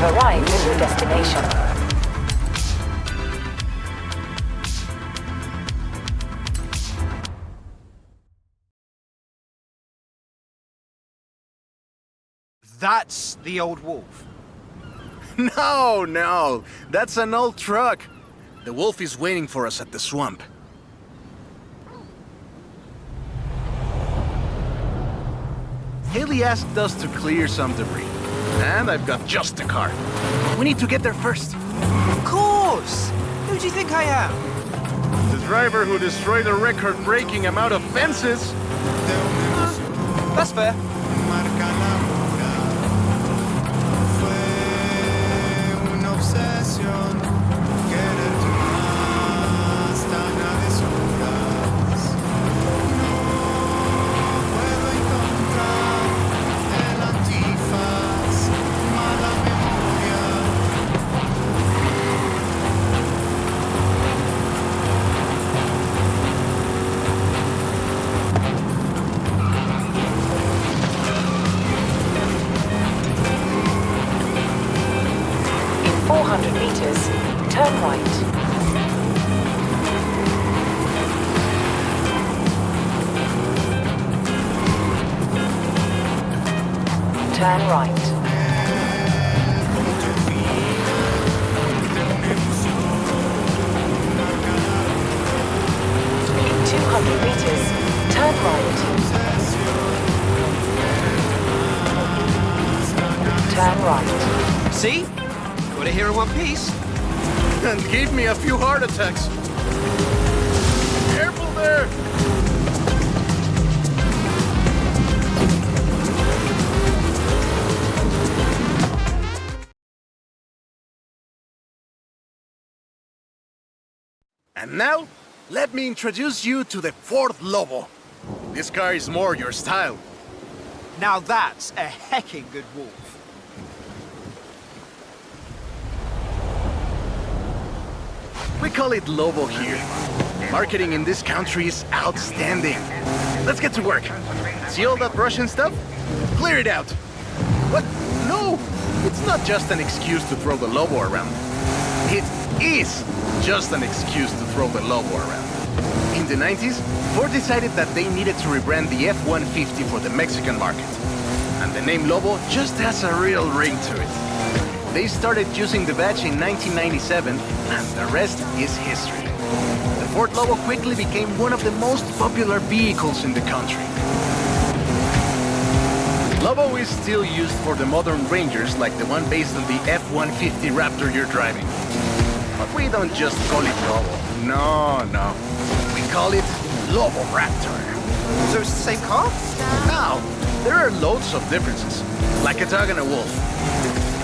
have arrived at your destination. That's the old wolf. No, that's an old truck. The wolf is waiting for us at the swamp. Haley asked us to clear some debris, and I've got just the car. We need to get there first. Of course! Who do you think I am? The driver who destroyed a record-breaking amount of fences. That's fair. Turn right. In 200 meters, turn right. Turn right. See? Got it here in one piece. And gave me a few heart attacks. Careful there! And now, let me introduce you to the fourth Lobo. This car is more your style. Now that's a hecking good wolf. We call it Lobo here. Marketing in this country is outstanding. Let's get to work. See all that Russian stuff? Clear it out. What? No! It's not just an excuse to throw the Lobo around. It is just an excuse to throw the Lobo around. In the 90s, Ford decided that they needed to rebrand the F-150 for the Mexican market. And the name Lobo just has a real ring to it. They started using the badge in 1997, and the rest is history. The Ford Lobo quickly became one of the most popular vehicles in the country. Lobo is still used for the modern Rangers like the one based on the F-150 Raptor you're driving. But we don't just call it Lobo. No. We call it Lobo Raptor. So it's the same car? Now, there are loads of differences, like a dog and a wolf.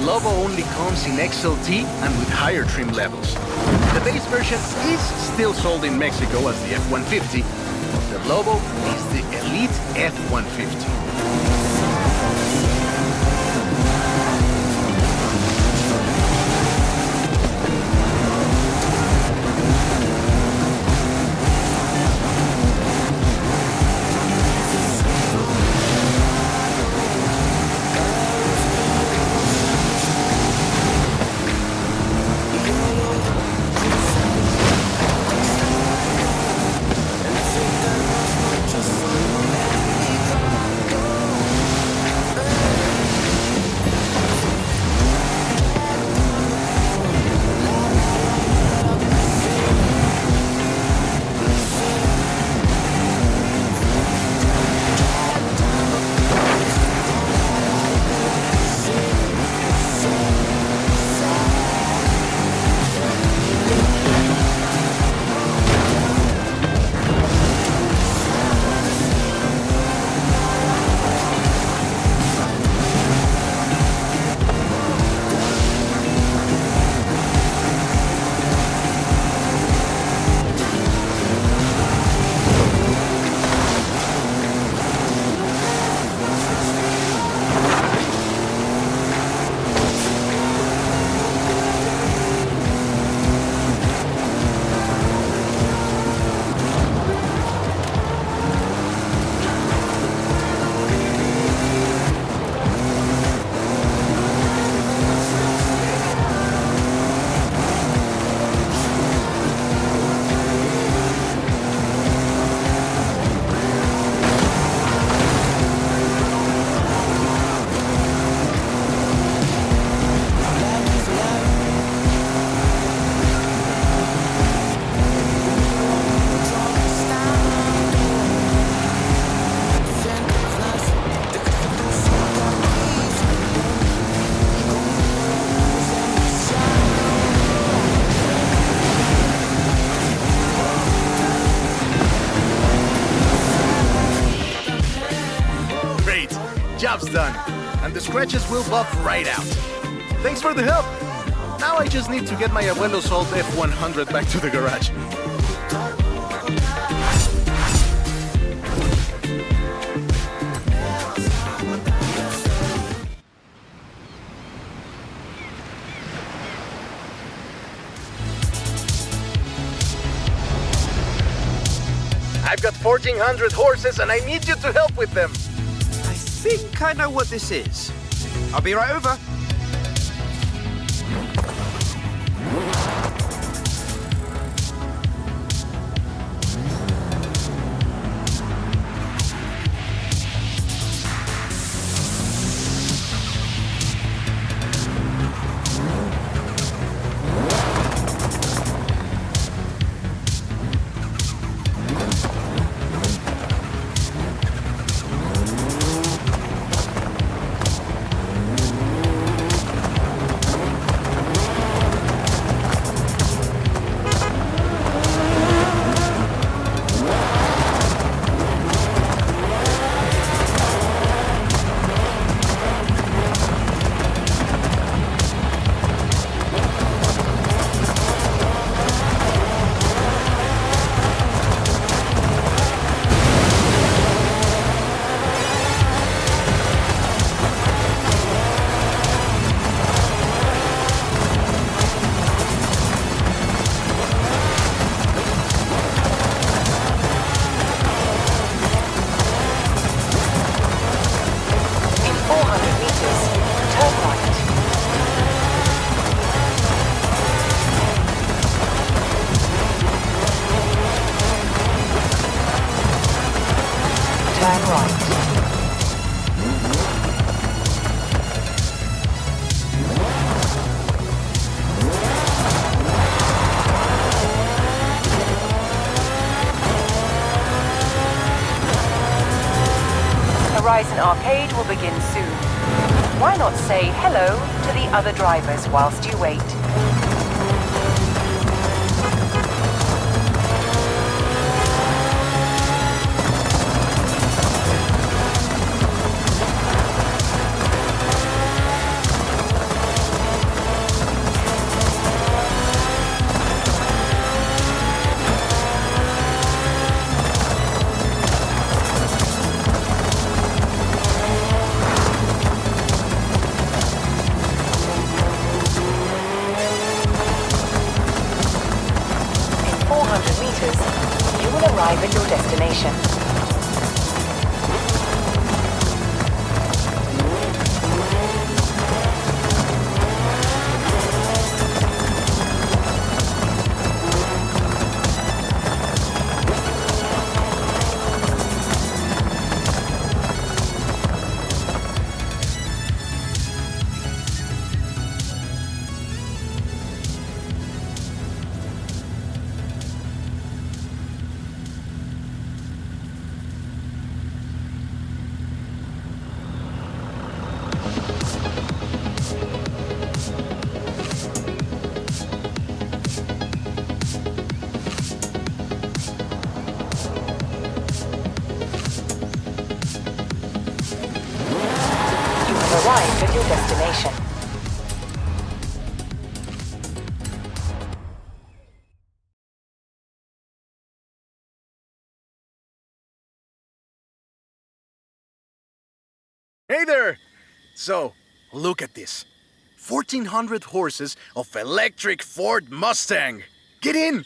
Lobo only comes in XLT and with higher trim levels. The base version is still sold in Mexico as the F-150, but the Lobo is the Elite F-150. job's done, and the scratches will buff right out. Thanks for the help. Now I just need to get my abuelo's old F100 back to the garage. I've got 1,400 horses and I need you to help with them. I think I know what this is. I'll be right over. Ryzen arcade will begin soon. Why not say hello to the other drivers whilst you wait? Arrive at your destination. Arrived at your destination. Hey there! So, look at this. 1,400 horses of electric Ford Mustang. Get in!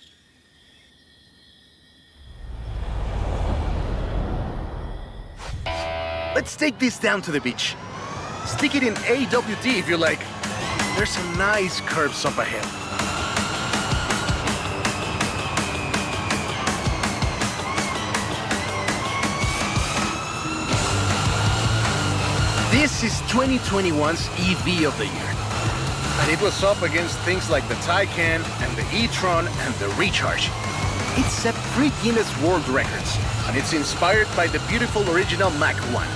Let's take this down to the beach. Stick it in AWD if you like. There's some nice curves up ahead. This is 2021's EV of the year. And it was up against things like the Taycan and the e-tron and the Recharge. It set 3 Guinness World Records, and it's inspired by the beautiful original Mach 1.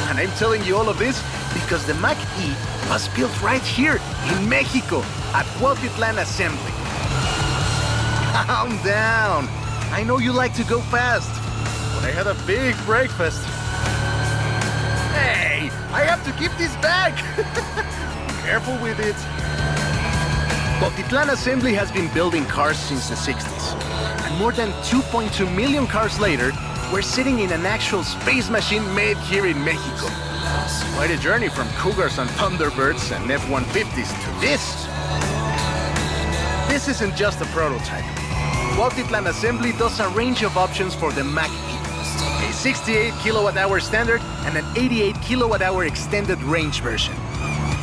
And I'm telling you all of this because the Mach E was built right here in Mexico at Cuautitlán Assembly. Calm down. I know you like to go fast, but I had a big breakfast. Hey, I have to keep this bag! Careful with it. Cuautitlán Assembly has been building cars since the 60s. And more than 2.2 million cars later, we're sitting in an actual space machine made here in Mexico. Quite a journey from Cougars and Thunderbirds and F-150s to this. This isn't just a prototype. Cuautitlán Assembly does a range of options for the Mach-E. A 68 kilowatt-hour standard and an 88 kilowatt-hour extended range version.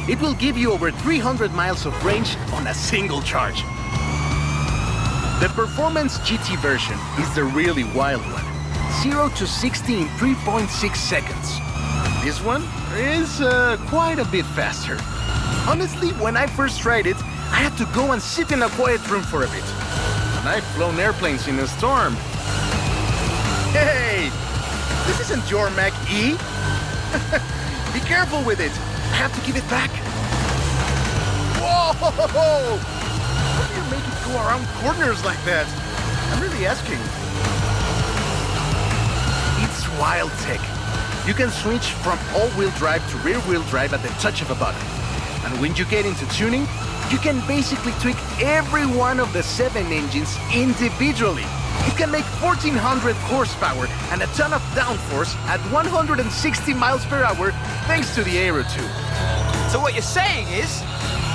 It will give you over 300 miles of range on a single charge. The Performance GT version is the really wild one. 0 to 60 in 3.6 seconds. This one is quite a bit faster. Honestly, when I first tried it, I had to go and sit in a quiet room for a bit. And I've flown airplanes in a storm. Hey! This isn't your Mach-E! Be careful with it! I have to give it back! Whoa! How do you make it go around corners like that? I'm really asking. It's wild tech. You can switch from all-wheel drive to rear-wheel drive at the touch of a button. And when you get into tuning, you can basically tweak every one of the 7 engines individually. It can make 1,400 horsepower and a ton of downforce at 160 miles per hour thanks to the Aero 2. So what you're saying is,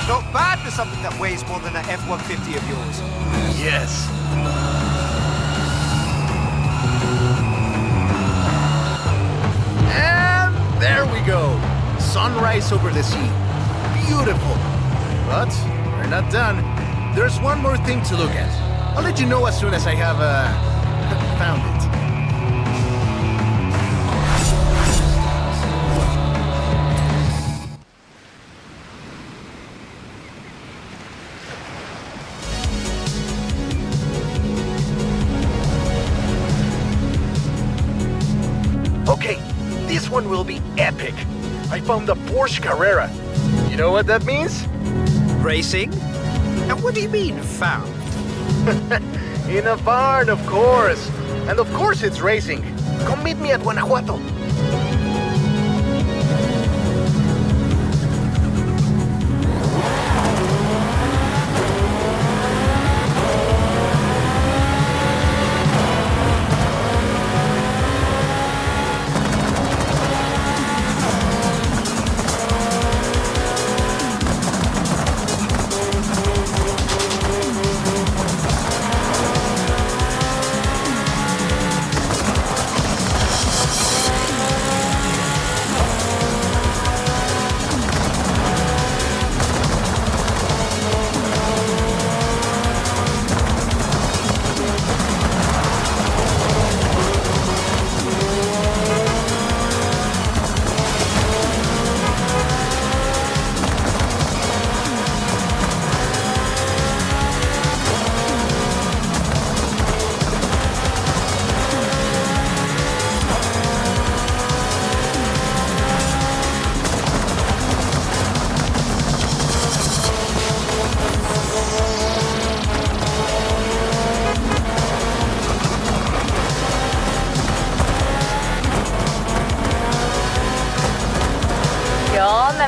not bad for something that weighs more than that F-150 of yours. Yes. And there we go. Sunrise over the sea. Beautiful. But we're not done. There's one more thing to look at. I'll let you know as soon as I have found it. Okay, this one will be epic. I found the Porsche Carrera. You know what that means? Racing? And what do you mean, found? In a barn, of course. And of course it's racing. Come meet me at Guanajuato.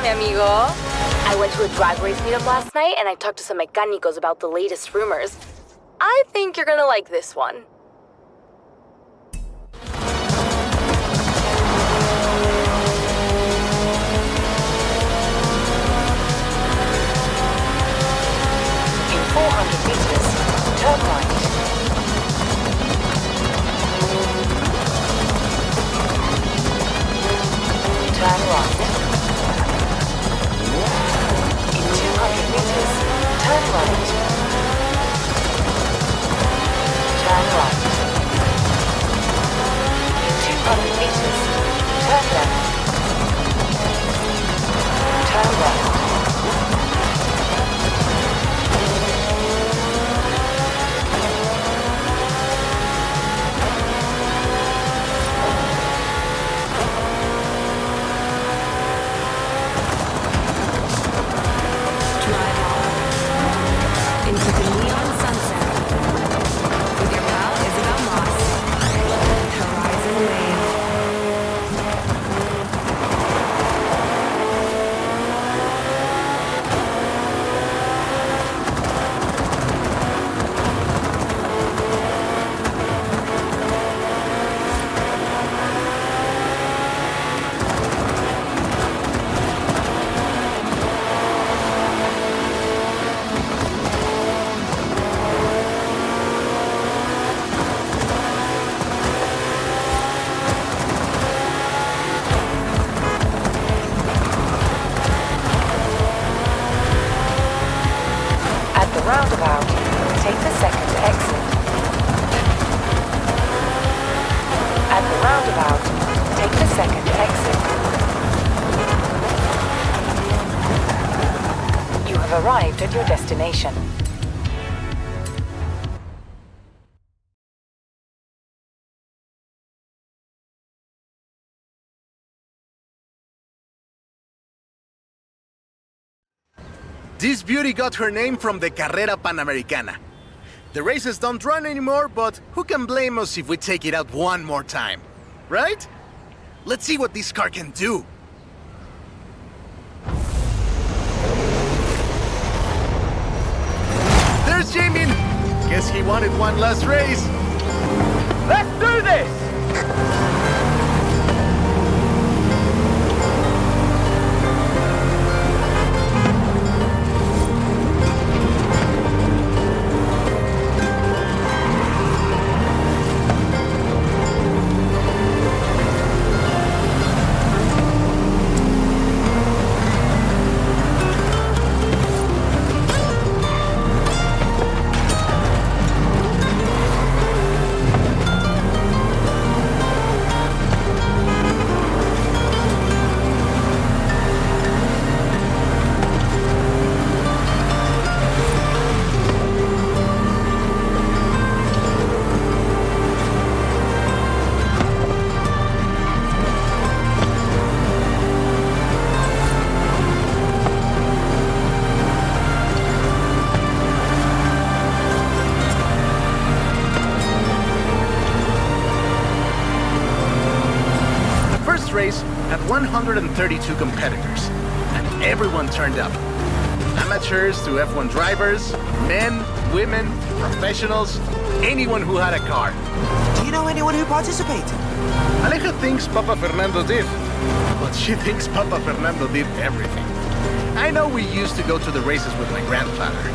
mi amigo. I went to a drag race meetup last night and I talked to some mecánicos about the latest rumors. I think you're gonna like this one. In 400 meters, turn right. Turn right. In 200 meters, turn right. Turn right. roundabout, take the second exit. At the roundabout, take the second exit. You have arrived at your destination. This beauty got her name from the Carrera Panamericana. The races don't run anymore, but who can blame us if we take it out one more time? Right? Let's see what this car can do. There's Jamin! Guess he wanted one last race. Let's do this! Race had 132 competitors, and everyone turned up. Amateurs to F1 drivers, men, women, professionals, anyone who had a car. Do you know anyone who participated? Aleja thinks Papa Fernando did, but she thinks Papa Fernando did everything. I know we used to go to the races with my grandfather.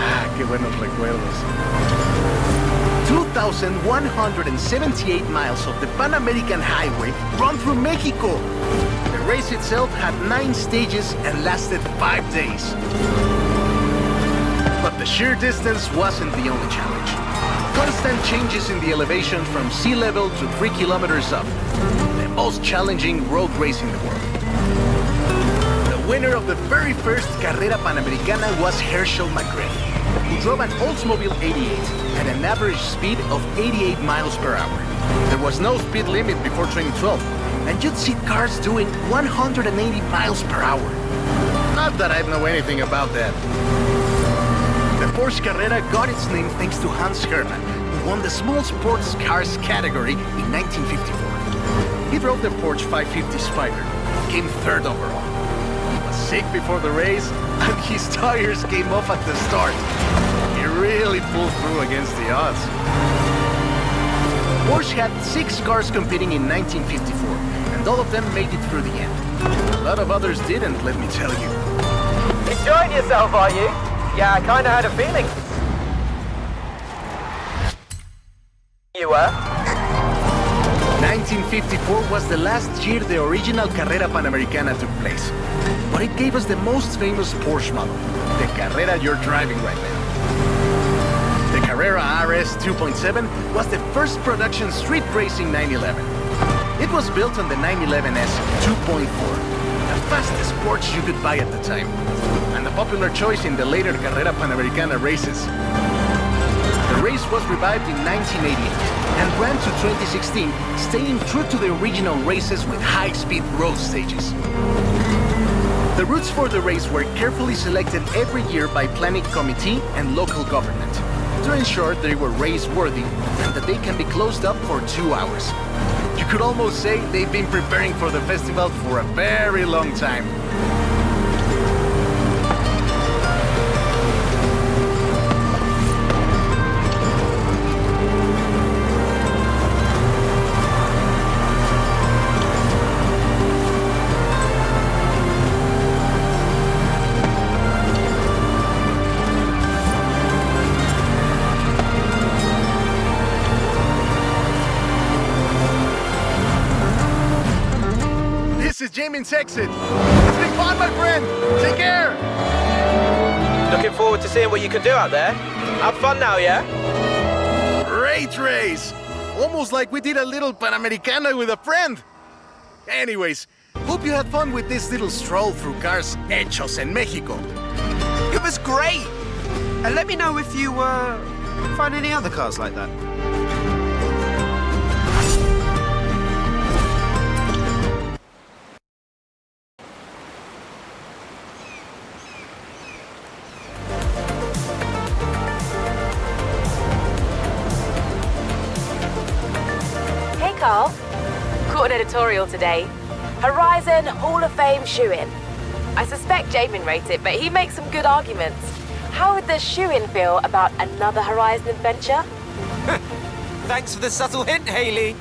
Ah, qué buenos recuerdos. 2,178 miles of the Pan American Highway run through Mexico. The race itself had 9 stages and lasted 5 days. But the sheer distance wasn't the only challenge. Constant changes in the elevation from sea level to 3 kilometers up. The most challenging road race in the world. The winner of the very first Carrera Panamericana was Herschel McGriff, who drove an Oldsmobile 88 at an average speed of 88 miles per hour. There was no speed limit before 2012, and you'd see cars doing 180 miles per hour. Not that I know anything about that. The Porsche Carrera got its name thanks to Hans Hermann, who won the small sports cars category in 1954. He drove the Porsche 550 Spider, came 3rd overall. He was sick before the race, and his tires came off at the start. He really pulled through against the odds. Porsche had 6 cars competing in 1954, and all of them made it through the end. A lot of others didn't, let me tell you. Enjoying yourself, are you? Yeah, I kinda had a feeling. You were? 1954 was the last year the original Carrera Panamericana took place. But it gave us the most famous Porsche model, the Carrera you're driving right now. The Carrera RS 2.7 was the first production street racing 911. It was built on the 911S 2.4, the fastest Porsche you could buy at the time, and a popular choice in the later Carrera Panamericana races. The race was revived in 1988 and ran to 2016, staying true to the original races with high-speed road stages. The routes for the race were carefully selected every year by planning committee and local government to ensure they were race-worthy and that they can be closed up for 2 hours. You could almost say they've been preparing for the festival for a very long time. This is Jamin's exit. It's been fun, my friend. Take care. Looking forward to seeing what you can do out there. Have fun now, yeah? Great race! Almost like we did a little Panamericana with a friend. Anyways, hope you had fun with this little stroll through cars hechos en Mexico. It was great! And let me know if you, find any other cars like that. Hey, Carl. Caught an editorial today. Horizon Hall of Fame shoe-in. I suspect Jamin wrote it, but he makes some good arguments. How would the shoe-in feel about another Horizon adventure? Thanks for the subtle hint, Haley.